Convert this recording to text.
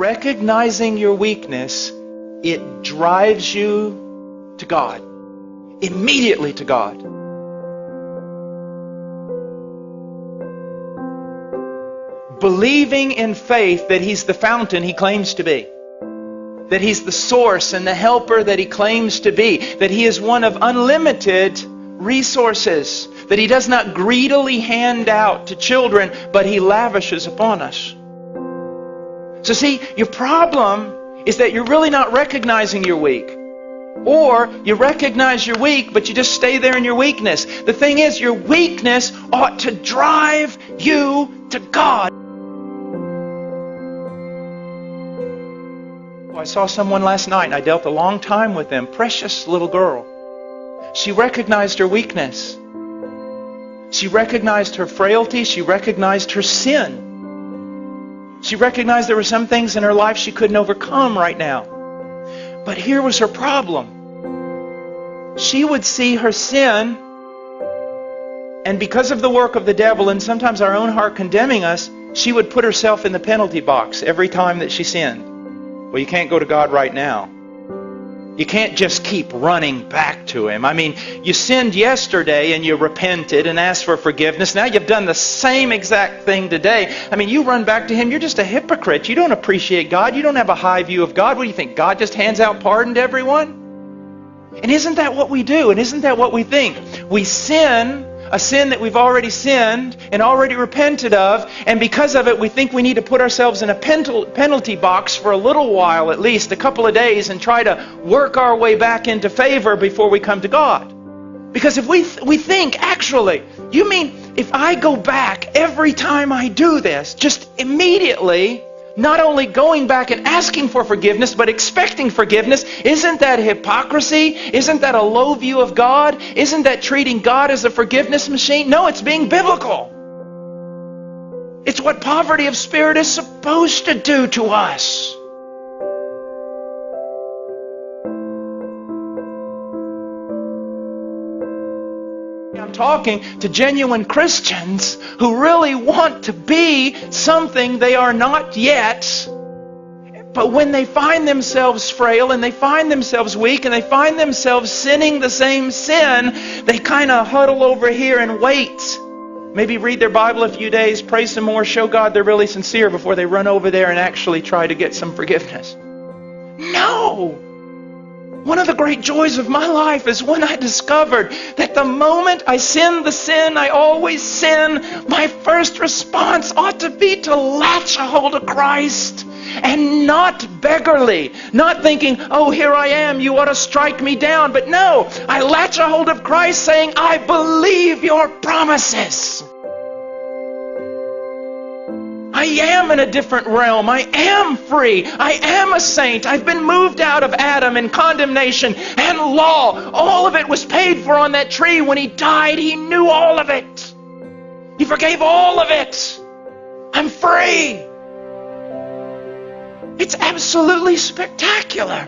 recognizing your weakness, it drives you to God. Immediately to God. Believing in faith that He's the fountain He claims to be. That He's the source and the helper that He claims to be. That He is one of unlimited resources. That He does not greedily hand out to children, but He lavishes upon us. So see, your problem is that you're really not recognizing you're weak. Or you recognize you're weak, but you just stay there in your weakness. The thing is, your weakness ought to drive you to God. I saw someone last night, and I dealt a long time with them. Precious little girl. She recognized her weakness. She recognized her frailty. She recognized her sin. She recognized there were some things in her life she couldn't overcome right now. But here was her problem. She would see her sin, and because of the work of the devil and sometimes our own heart condemning us, she would put herself in the penalty box every time that she sinned. Well, you can't go to God right now. You can't just keep running back to Him. I mean, you sinned yesterday and you repented and asked for forgiveness. Now you've done the same exact thing today. I mean, you run back to Him. You're just a hypocrite. You don't appreciate God. You don't have a high view of God. What do you think? God just hands out pardon to everyone? And isn't that what we do? And isn't that what we think? We sin, a sin that we've already sinned and already repented of, and because of it we think we need to put ourselves in a penalty box for a little while, at least a couple of days, and try to work our way back into favor before we come to God. Because if we think, actually, you mean if I go back every time I do this, just immediately, not only going back and asking for forgiveness, but expecting forgiveness, isn't that hypocrisy? Isn't that a low view of God? Isn't that treating God as a forgiveness machine? No, it's being biblical. It's what poverty of spirit is supposed to do to us. I'm talking to genuine Christians who really want to be something they are not yet. But when they find themselves frail and they find themselves weak and they find themselves sinning the same sin, they kind of huddle over here and wait. Maybe read their Bible a few days, pray some more, show God they're really sincere before they run over there and actually try to get some forgiveness. No! One of the great joys of my life is when I discovered that the moment I sin the sin I always sin, my first response ought to be to latch a hold of Christ. And not beggarly, not thinking, oh, here I am, you ought to strike me down. But no, I latch a hold of Christ saying, I believe your promises. I am in a different realm. I am free. I am a saint. I've been moved out of Adam and condemnation and law. All of it was paid for on that tree. When He died, He knew all of it. He forgave all of it. I'm free. It's absolutely spectacular.